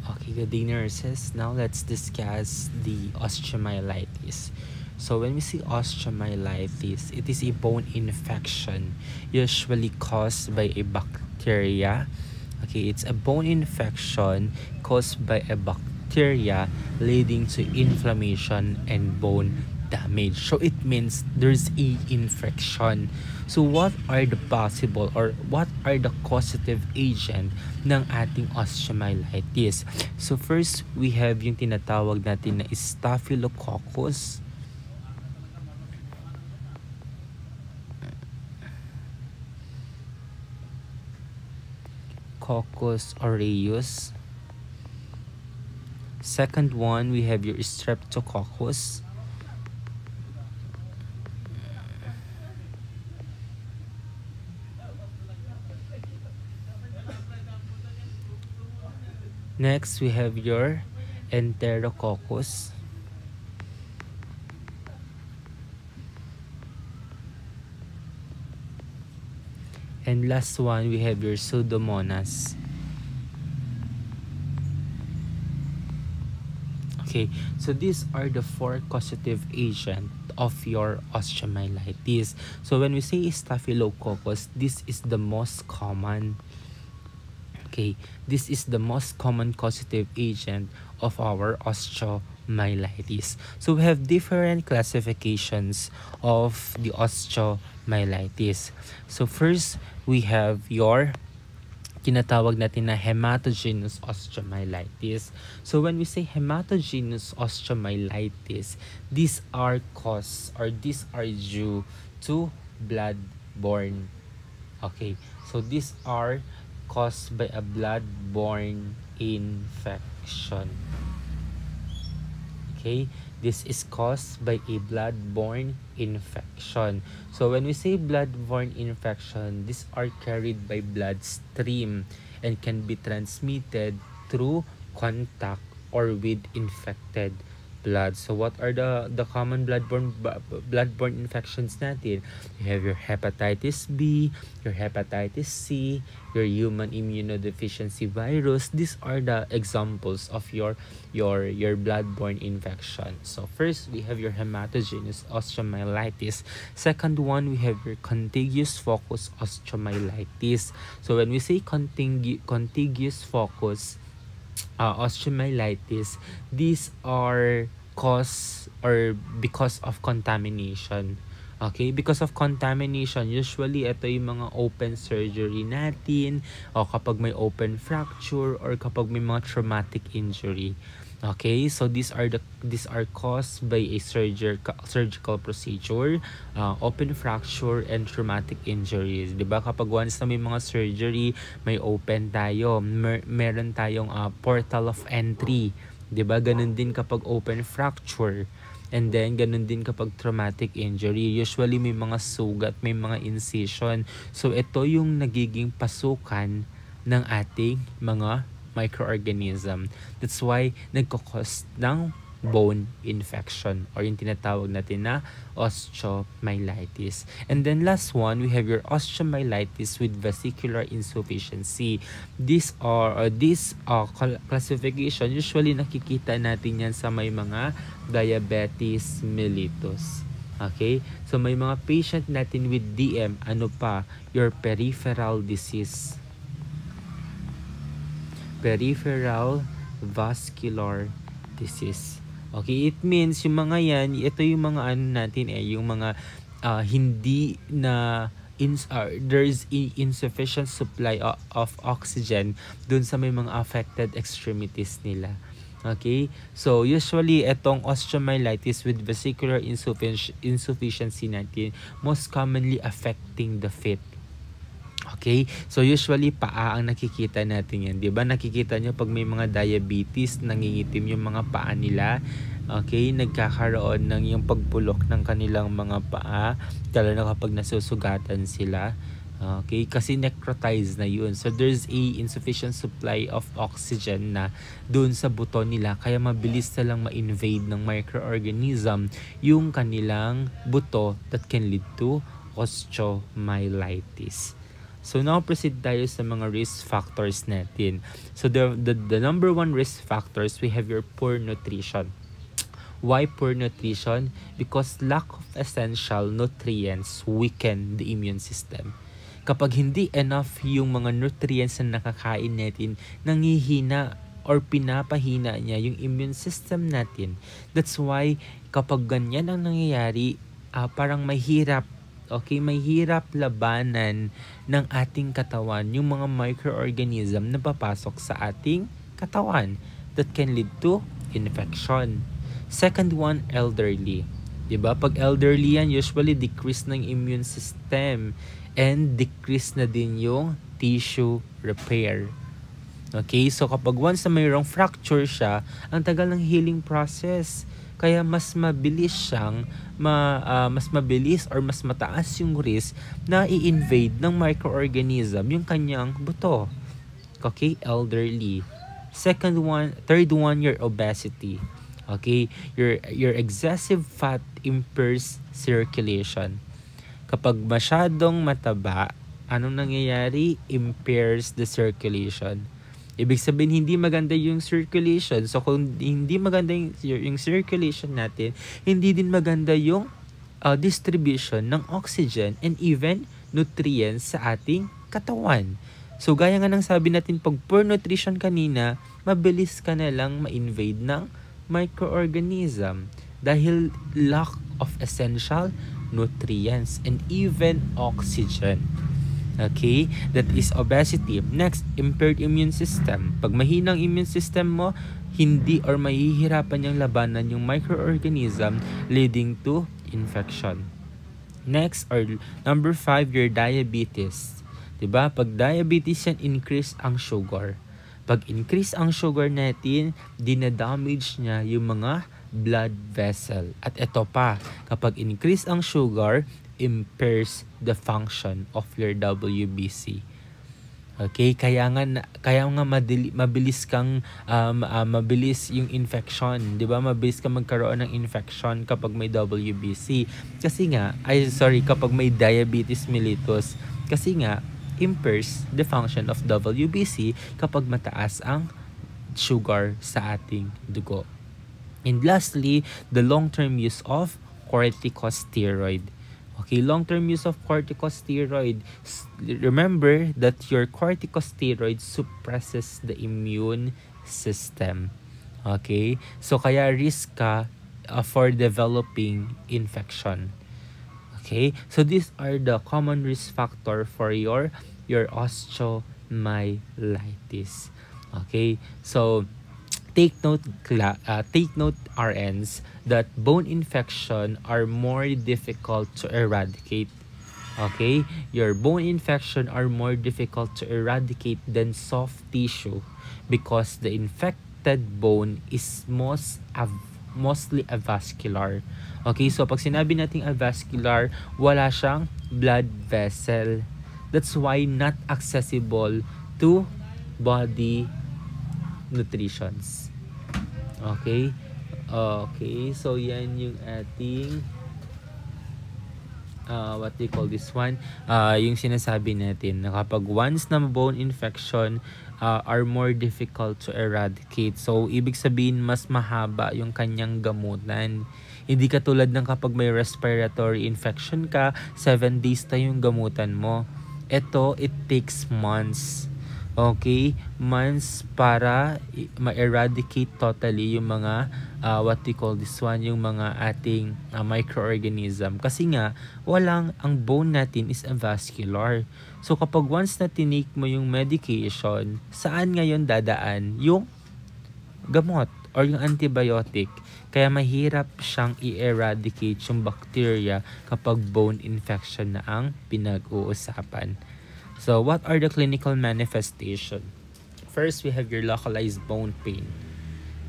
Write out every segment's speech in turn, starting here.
Okay, good day, nurses. Now let's discuss the osteomyelitis. So when we see osteomyelitis, it is a bone infection usually caused by a bacteria. Okay, it's a bone infection caused by a bacteria leading to inflammation and bone damage. So it means there's a infection. So what are the possible or what are the causative agent ng ating osteomyelitis? So first, we have yung tinatawag natin na Staphylococcus. Coccus aureus. Second one, we have your Streptococcus. Next, we have your Enterococcus. And last one, we have your Pseudomonas. Okay, so these are the four causative agents of your osteomyelitis. So when we say Staphylococcus, this is the most common. Okay, this is the most common causative agent of our osteomyelitis. So we have different classifications of the osteomyelitis. So first, we have your tinatawag natin na hematogenous osteomyelitis. So when we say hematogenous osteomyelitis, these are caused or these are due to blood-borne. Okay, so these are caused by a blood-borne infection. Okay, this is caused by a blood-borne infection. So when we say blood-borne infection, these are carried by bloodstream and can be transmitted through contact or with infected blood. So what are the common blood-borne infections natin? You have your hepatitis B, your hepatitis C, your human immunodeficiency virus. These are the examples of your blood-borne infection. So first, we have your hematogenous osteomyelitis. Second one, we have your contiguous focus osteomyelitis. So when we say contiguous focus osteomyelitis, these are caused or because of contamination. Okay, because of contamination, usually ito yung mga open surgery natin o kapag may open fracture or kapag may mga traumatic injury. Okay, so these are caused by a surgical procedure, open fracture and traumatic injuries. 'Di ba? Kapag once na may mga surgery, may open tayo, meron tayong portal of entry. 'Di ba? Ganun din kapag open fracture. And then, ganun din kapag traumatic injury. Usually, may mga sugat, may mga incision. So, ito yung nagiging pasukan ng ating mga microorganism. That's why nagkakos ng bone infection or yung tinatawag natin na osteomyelitis. And then last one, we have your osteomyelitis with vesicular insufficiency. These classification, usually nakikita natin yan sa may mga diabetes mellitus. Okay? So may mga patient natin with DM, ano pa? Your peripheral disease. Peripheral vascular disease. Okay, it means yung mga yan, ito yung mga ano natin yung mga hindi na there's insufficient supply of oxygen dun sa may mga affected extremities nila. Okay, so usually itong osteomyelitis with vesicular insufficiency natin most commonly affecting the feet. Okay? So usually paa ang nakikita natin yan. 'Di ba? Nakikita nyo pag may mga diabetes, nangingitim yung mga paa nila. Okay? Nagkakaroon ng yung pagpulok ng kanilang mga paa, lalo na kapag nasusugatan sila. Okay? Kasi necrotize na yun. So there's a insufficient supply of oxygen na doon sa buto nila, kaya mabilis na lang ma-invade ng microorganism yung kanilang buto that can lead to osteomyelitis. So now proceed tayo sa mga risk factors natin. So the number one risk factors, we have your poor nutrition. Why poor nutrition? Because lack of essential nutrients weaken the immune system. Kapag hindi enough yung mga nutrients na nakakain natin, nangihina or pinapahina niya yung immune system natin. That's why kapag ganyan ang nangyayari, parang mahirap, okay, mahirap labanan ng ating katawan yung mga microorganism na papasok sa ating katawan that can lead to infection. Second one, elderly. Diba? Pag elderly yan, usually decrease ng immune system and decrease na din yung tissue repair. Okay? So, kapag once na mayroong fracture siya, ang tagal ng healing process. Kaya mas mabilis siyang, mas mabilis or mas mataas yung risk na i-invade ng microorganism yung kanyang buto. Okay? Elderly. Third one, your obesity. Okay? Your excessive fat impairs circulation. Kapag masyadong mataba, anong nangyayari? Impairs the circulation. Ibig sabihin, hindi maganda yung circulation. So, kung hindi maganda yung circulation natin, hindi din maganda yung distribution ng oxygen and even nutrients sa ating katawan. So, gaya nga ng sabi natin, pag poor nutrition kanina, mabilis ka na lang ma-invade ng microorganism dahil lack of essential nutrients and even oxygen. Okay? That is obesity. Next, impaired immune system. Pag mahinang immune system mo, hindi or mahihirapan niyang labanan yung microorganism leading to infection. Next, or number 5, your diabetes. Diba? Pag diabetes yan, increase ang sugar. Pag increase ang sugar natin, dinadamage niya yung mga blood vessel. At ito pa, kapag increase ang sugar, impairs the function of your WBC. Okay, kaya nga mabilis kang mabilis yung infection, 'di ba? Mabilis kang magkaroon ng infection kapag may WBC. Kapag may diabetes mellitus. Kasi nga impairs the function of WBC kapag mataas ang sugar sa ating dugo. And lastly, the long-term use of corticosteroid. Okay, long-term use of corticosteroid. Remember that your corticosteroid suppresses the immune system. Okay? So, kaya risk ka for developing infection. Okay? So, these are the common risk factor for your osteomyelitis. Okay? So, take note RNs that bone infection are more difficult to eradicate. Okay? Your bone infection are more difficult to eradicate than soft tissue because the infected bone is mostly avascular. Okay? So pag sinabi nating avascular, wala siyang blood vessel. That's why not accessible to body nutritions. Okay? Okay, so yan yung ating what do you call this one? Yung sinasabi natin na kapag once na bone infection are more difficult to eradicate. So, ibig sabihin mas mahaba yung kanyang gamutan. Hindi katulad ng kapag may respiratory infection ka, 7 days na yung gamutan mo. Ito, it takes months. Okay, months para ma-eradicate totally yung mga what we call this one, yung mga ating microorganism. Kasi nga, ang bone natin is avascular. So kapag once na tinake mo yung medication, saan ngayon dadaan yung gamot or yung antibiotic? Kaya mahirap siyang i-eradicate yung bacteria kapag bone infection na ang pinag-uusapan. So, what are the clinical manifestation? First, we have your localized bone pain.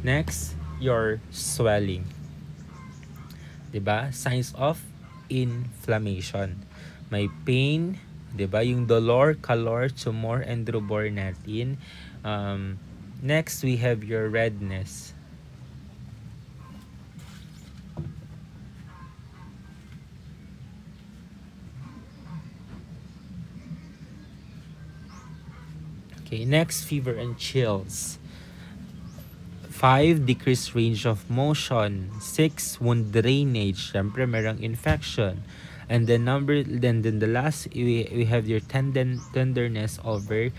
Next, your swelling. Diba? Signs of inflammation. May pain, diba? Yung dolor, calor, tumor, and rubor natin. Next, we have your redness. Okay, next, fever and chills. 5, decreased range of motion. 6, wound drainage. Siyempre, merong infection. And then then the last, we have your tenderness over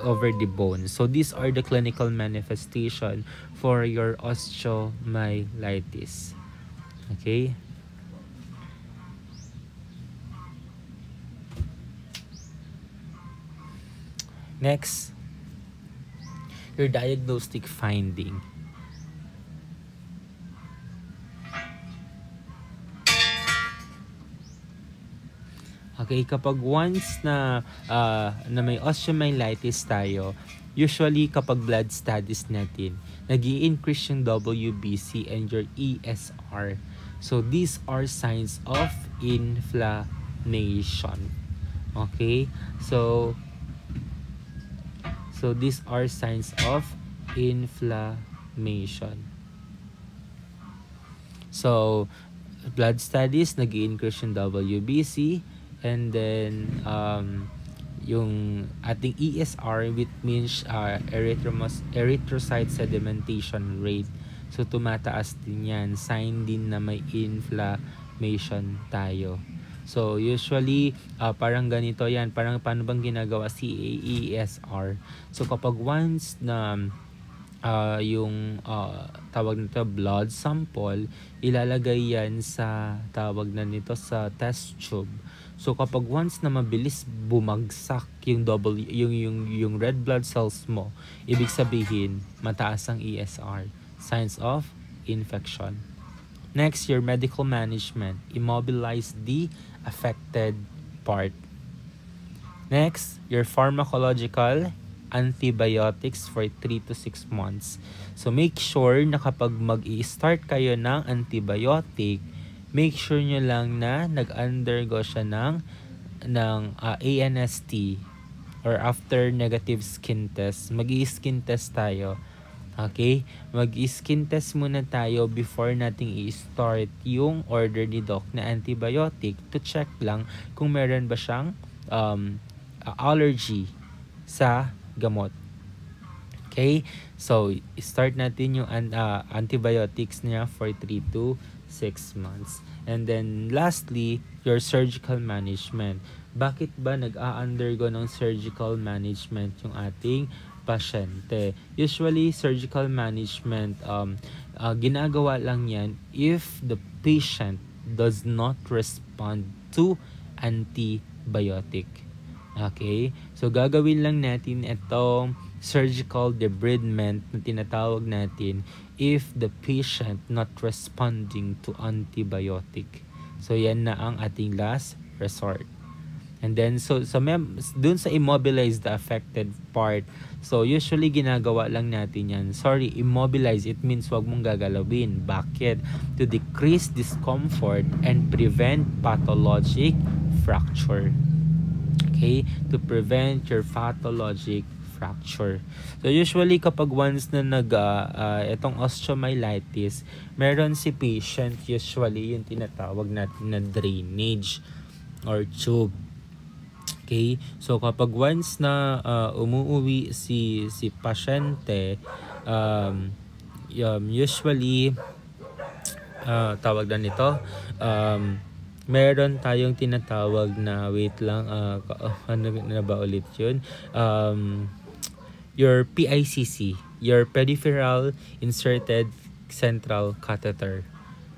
over the bone. So these are the clinical manifestation for your osteomyelitis. Okay? Next, your diagnostic finding. Okay, kapag once na may osteomyelitis tayo, usually kapag blood studies natin, nag-i-increase yung WBC and your ESR. So these are signs of inflammation. Okay? So these are signs of inflammation. So blood studies, nag-i-increase yung WBC, and then yung ating ESR, which means erythrocyte sedimentation rate. So tumataas din yan, sign din na may inflammation tayo. So usually parang ganito yan, parang paano bang ginagawa si ESR. So kapag once na yung tawag nito blood sample, ilalagay yan sa tawag na nito sa test tube. So kapag once na mabilis bumagsak yung yung red blood cells mo, ibig sabihin mataas ang ESR, signs of infection. Next, your medical management. Immobilize the affected part. Next, your pharmacological antibiotics for 3 to 6 months. So make sure na kapag mag-i-start kayo ng antibiotic, make sure nyo lang na nag-undergo siya ng ANST or after negative skin test. Mag-i-skin test tayo. Okay? Mag-skin test muna tayo before nating i-start yung order ni doc na antibiotic to check lang kung meron ba siyang allergy sa gamot. Okay? So, start natin yung antibiotics niya for 3 to 6 months. And then, lastly, your surgical management. Bakit ba nag-a-undergo ng surgical management yung ating pasyente? Usually, surgical management, ginagawa lang yan if the patient does not respond to antibiotic. Okay? So, gagawin lang natin itong surgical debridement na tinatawag natin if the patient not responding to antibiotic. So, yan na ang ating last resort. And then, dun sa immobilize the affected part, so usually ginagawa lang natin yan. Sorry, immobilize, it means wag mong gagalawin. Bakit? To decrease discomfort and prevent pathologic fracture. Okay? To prevent your pathologic fracture. So usually kapag once na itong osteomyelitis, meron si patient usually yung tinatawag natin na drainage or tube. Okay? So kapag once na umuwi si pasyente, usually tawag na nito, meron tayong tinatawag na wait lang, ano na ba ulit yun? Your PICC, your peripheral inserted central catheter.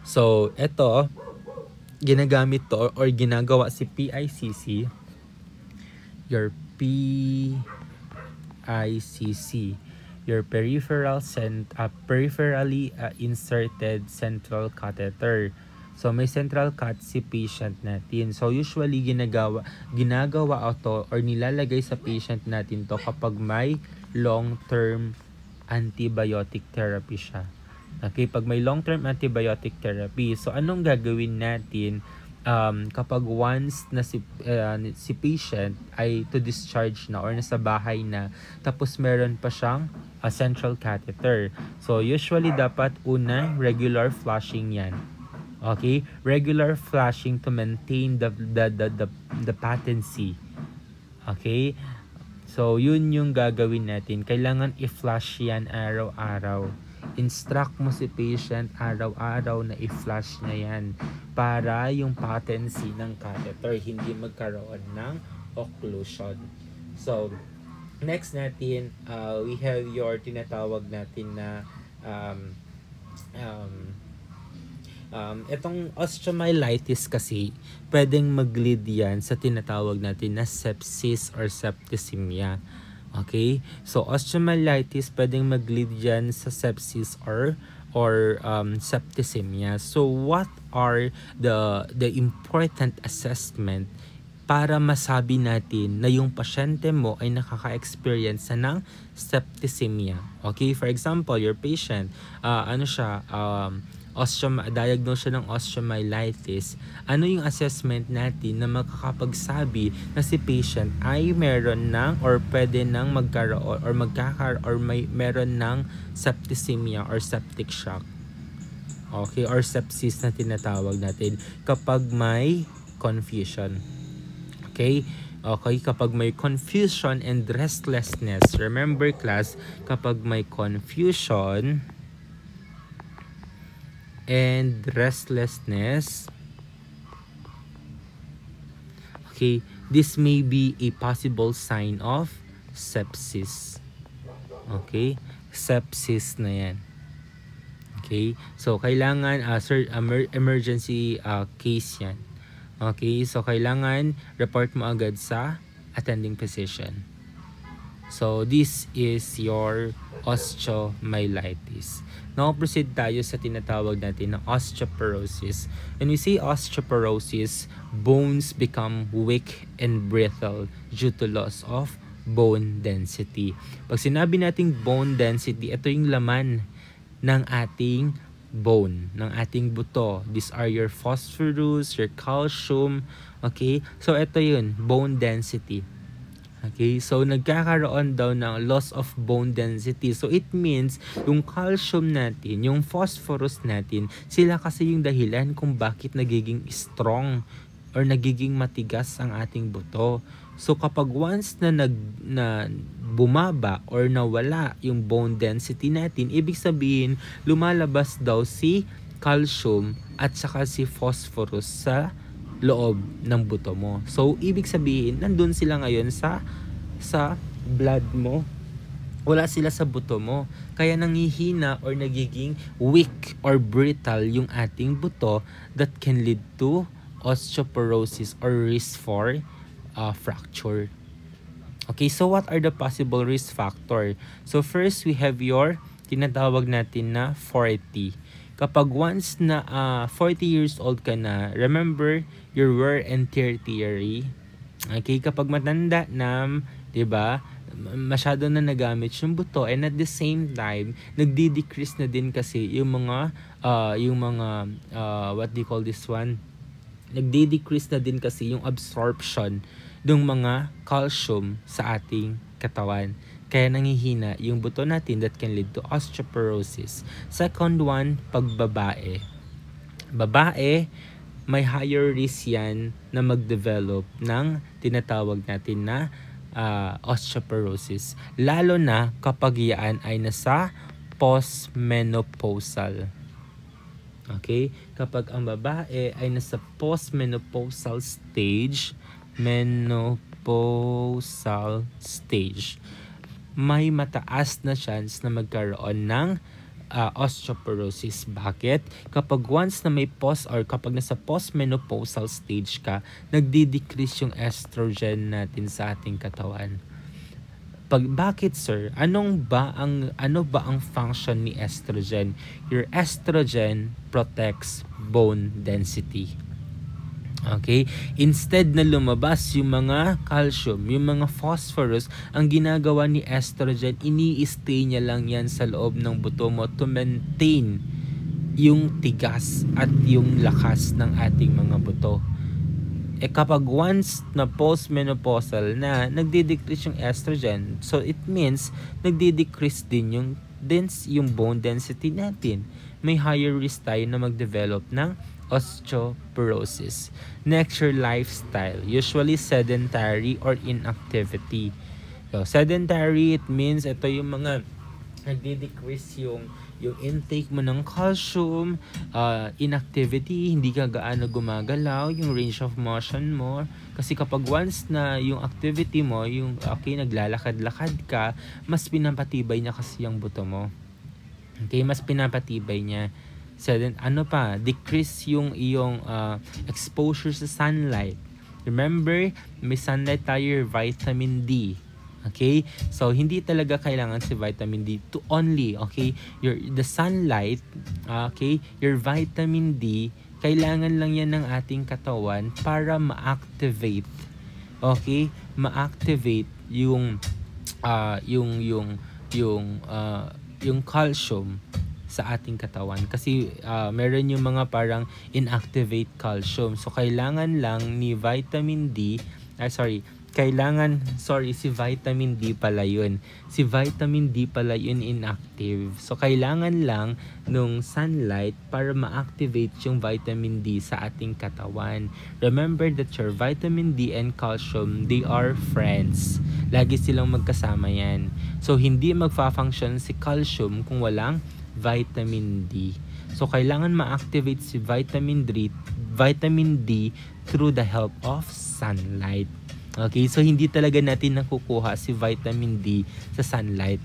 So ito ginagamit to or ginagawa si PICC, your PICC, your peripherally inserted central catheter. So may central cut si patient natin. So usually ginagawa ito or nilalagay sa patient natin to kapag may long-term antibiotic therapy siya. Okay, pag may long-term antibiotic therapy, so anong gagawin natin kapag once na si patient ay to discharge na or nasa bahay na, tapos meron pa siyang central catheter. So usually dapat una regular flushing yan. Okay, regular flushing to maintain the patency. Okay, So, yun yung gagawin natin. Kailangan i-flush yan araw-araw. Instruct mo si patient araw-araw na i-flush niya yan para yung patency ng catheter hindi magkaroon ng occlusion. So, next natin, we have your tinatawag natin na itong osteomyelitis kasi, pwedeng mag-lead yan sa tinatawag natin na sepsis or septicemia. Okay? So, osteomyelitis, pwedeng mag-lead yan sa sepsis or septicemia. So, what are the important assessment para masabi natin na yung pasyente mo ay nakaka-experience ng septicemia? Okay? For example, your patient, diagnose siya ng osteomyelitis. Ano yung assessment natin na makakapagsabi na si patient ay meron ng or pwede nang magkaroon or meron ng septicemia or septic shock? Okay, or sepsis na tinatawag natin kapag may confusion. Okay, kapag may confusion and restlessness. Remember class, kapag may confusion and restlessness, okay, this may be a possible sign of sepsis. Okay, sepsis na yan. Okay, so kailangan emergency case yan. Okay, so kailangan report mo agad sa attending physician. So this is your osteomyelitis. Now, proceed tayo sa tinatawag natin na osteoporosis. When we say osteoporosis, bones become weak and brittle due to loss of bone density. Pag sinabi nating bone density, ito yung laman ng ating bone, ng ating buto. These are your phosphorus, your calcium. Okay? So, ito yun, bone density. Okay, so nagkakaroon daw ng loss of bone density. So it means yung calcium natin, yung phosphorus natin, sila kasi yung dahilan kung bakit nagiging strong or nagiging matigas ang ating buto. So kapag once na bumaba or nawala yung bone density natin, ibig sabihin lumalabas daw si calcium at saka si phosphorus sa loob ng buto mo. So, ibig sabihin, nandun sila ngayon sa blood mo. Wala sila sa buto mo. Kaya nangihina or nagiging weak or brittle yung ating buto that can lead to osteoporosis or risk for fracture. Okay, so what are the possible risk factor? So, first, we have your tinatawag natin na 40. Kapag once na 40 years old ka na, remember your wear and tear theory. Okay, kapag matanda na, 'di ba? Masyado na nagamit yung buto, and at the same time, nagdi-decrease na din kasi yung mga what do you call this one? Nagdi-decrease na din kasi yung absorption ng mga calcium sa ating katawan. Kaya nangihina yung buto natin that can lead to osteoporosis. Second one, pagbabae. Babae, may higher risk yan na mag-develop ng tinatawag natin na osteoporosis. Lalo na kapag yan ay nasa postmenopausal. Okay? Kapag ang babae ay nasa postmenopausal stage, may mataas na chance na magkaroon ng osteoporosis. Bakit? Kapag once na may kapag nasa postmenopausal stage ka, nagdi-decrease yung estrogen natin sa ating katawan. Bakit sir? Ano ba ang function ni estrogen? Your estrogen protects bone density. Okay? Instead na lumabas yung mga calcium, yung mga phosphorus, ang ginagawa ni estrogen, ini-stay niya lang yan sa loob ng buto mo to maintain yung tigas at yung lakas ng ating mga buto. Kapag once na postmenopausal na, nagdi-decrease yung estrogen, so it means nagdi-decrease din yung bone density natin. May higher risk tayo na mag-develop ng osteoporosis. Next, your lifestyle. Usually sedentary or inactivity. So, sedentary, it means ito yung mga nagde-decrease yung intake mo ng calcium, inactivity, hindi ka gaano gumagalaw, yung range of motion mo. Kasi kapag once na yung activity mo, yung naglalakad-lakad ka, mas pinapatibay niya kasi yung buto mo. Okay, mas pinapatibay niya. So then, decrease yung iyong exposure sa sunlight. Remember, may sunlight tayo, vitamin D. Okay? So, hindi talaga kailangan si vitamin D to only, okay? The sunlight, okay? Your vitamin D, kailangan lang yan ng ating katawan para ma-activate. Okay? Ma-activate yung calcium sa ating katawan kasi meron yung mga parang inactivate calcium, so kailangan lang ni vitamin D si vitamin D pala yun. Si vitamin D pala yun inactive. So, kailangan lang nung sunlight para ma-activate yung vitamin D sa ating katawan. Remember that your vitamin D and calcium, they are friends. Lagi silang magkasama yan. So, hindi magfa-function si calcium kung walang vitamin D. So, kailangan ma-activate si vitamin D through the help of sunlight. Okay, so hindi talaga natin nakukuha si vitamin D sa sunlight.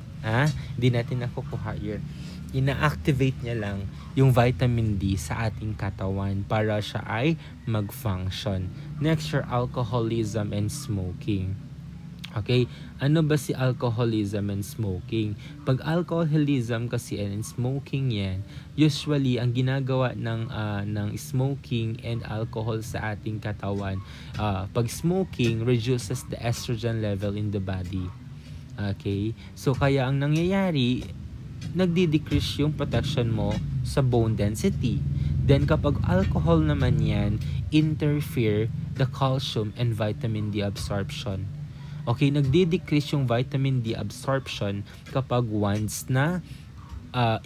Hindi natin nakukuha yun. Ina-activate niya lang yung vitamin D sa ating katawan para siya ay mag-function. Next, your alcoholism and smoking. Okay, ano ba si alcoholism and smoking? Pag alcoholism kasi and smoking yan, usually ang ginagawa ng smoking and alcohol sa ating katawan, pag smoking reduces the estrogen level in the body. Okay, so kaya ang nangyayari, nagdi-decrease yung protection mo sa bone density. Then kapag alcohol naman yan, interfere the calcium and vitamin D absorption. Okay, nagdi-decrease yung vitamin D absorption kapag once na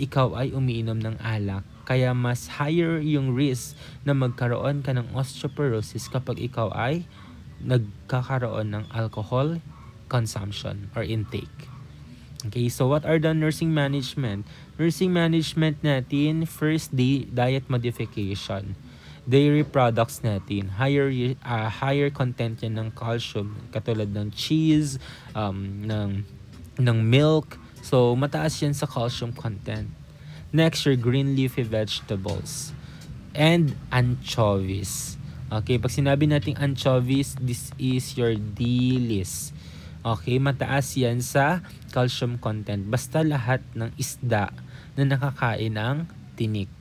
ikaw ay umiinom ng alak. Kaya mas higher yung risk na magkaroon ka ng osteoporosis kapag ikaw ay nagkakaroon ng alcohol consumption or intake. Okay, so what are the nursing management? Nursing management natin, first, diet modification. Dairy products natin, higher content yan ng calcium, katulad ng cheese, ng milk. So, mataas yan sa calcium content. Next, your green leafy vegetables and anchovies. Okay, pag sinabi natin anchovies, this is your D-list. Okay, mataas yan sa calcium content. Basta lahat ng isda na nakakain ng tinik.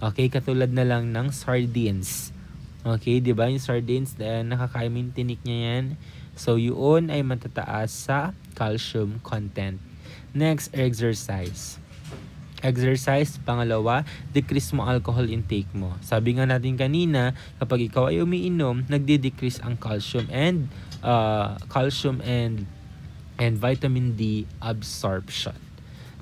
Okay, katulad na lang ng sardines. Okay, di ba yung sardines, nakakain mo yung tinik niya yan. So, yun ay matataas sa calcium content. Next, exercise. Exercise, pangalawa, decrease mo alcohol intake mo. Sabi nga natin kanina, kapag ikaw ay umiinom, nagdi-decrease ang calcium and vitamin D absorption.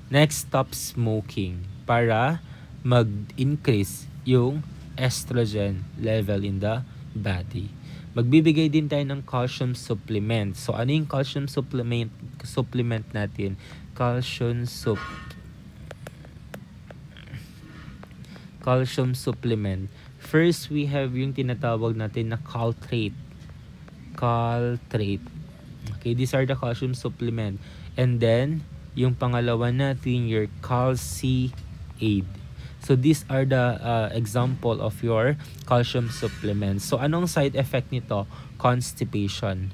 Next, stop smoking para mag-increase yung estrogen level in the body. Magbibigay din tayo ng calcium supplement. So, ano yung calcium supplement natin? Calcium supplement. First, we have yung tinatawag natin na caltrate. Okay, these are the calcium supplement. And then, yung pangalawa natin, your calci-aid. So, these are the example of your calcium supplements. So, anong side effect nito? Constipation.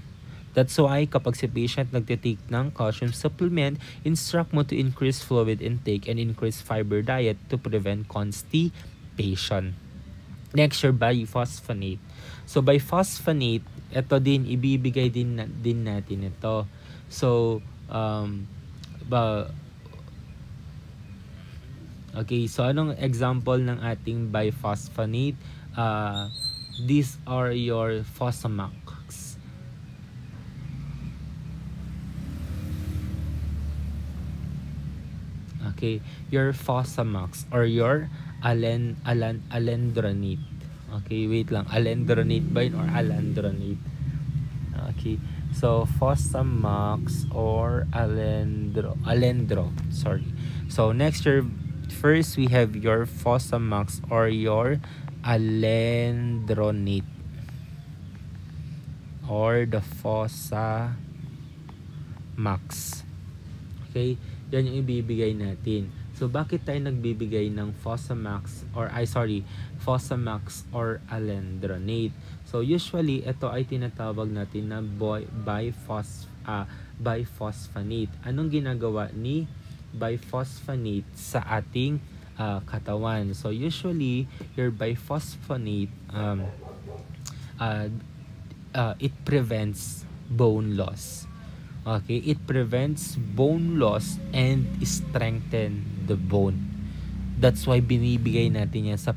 That's why, kapag si patient nagtitake ng calcium supplement, instruct mo to increase fluid intake and increase fiber diet to prevent constipation. Next, your biphosphonate. So, biphosphonate, ito din, ibibigay din natin ito. So, okay, so anong example ng ating biphosphonate? These are your Fosamax. Okay, your Fosamax or your alendronate. Okay, wait lang. Alendronate ba yun or alendronate? Okay. So, Fosamax or Alendro. Sorry. So, next year, first we have your Fosamax or your Alendronate or the Fosamax. Okay? Yan yung ibibigay natin. So, bakit tayo nagbibigay ng Fosamax Fosamax or Alendronate? So, usually, ito ay tinatawag natin na biphosphanate. Anong ginagawa ni biphosphanate sa ating katawan? So, usually, your biphosphanate, it prevents bone loss. Okay, it prevents bone loss and strengthen the bone. That's why binibigay natin yan sa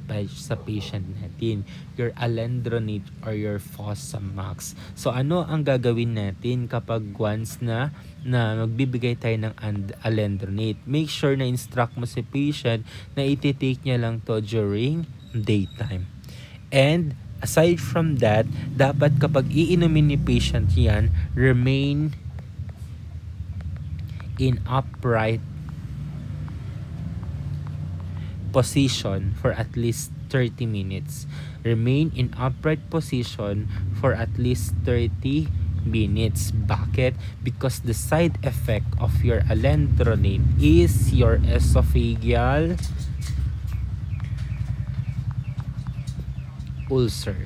patient natin, your Alendronate or your Fosamax. So ano ang gagawin natin kapag once na magbibigay tayo ng Alendronate? Make sure na instruct mo si patient na iti-take niya lang to during daytime. And aside from that, dapat kapag iinumin ni patient yan, remain in upright position for at least 30 minutes. Remain in upright position for at least 30 minutes. Bakit? Because the side effect of your Alendronate is your esophageal ulcer.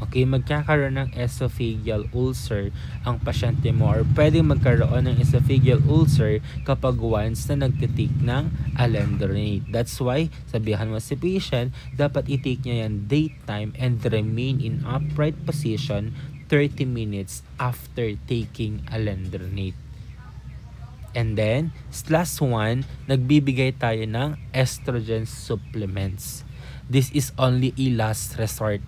Okay, magkakaroon ng esophageal ulcer ang pasyente mo, or pwedeng magkaroon ng esophageal ulcer kapag once na nagtitake ng Alendronate. That's why, sabihan mo si patient, dapat i-take niya yan daytime and remain in upright position 30 minutes after taking Alendronate. And then, last one, nagbibigay tayo ng estrogen supplements. This is only a last resort.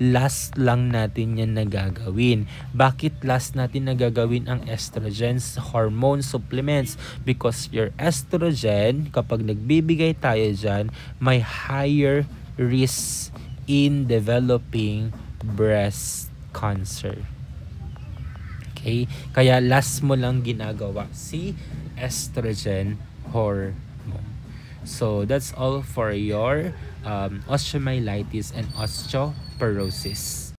Last lang natin yan nagagawin. Bakit last natin nagagawin ang estrogens, hormone supplements? Because your estrogen, kapag nagbibigay tayo dyan, may higher risk in developing breast cancer. Okay? Kaya last mo lang ginagawa si estrogen hormone. So that's all for your osteomyelitis and osteoporosis.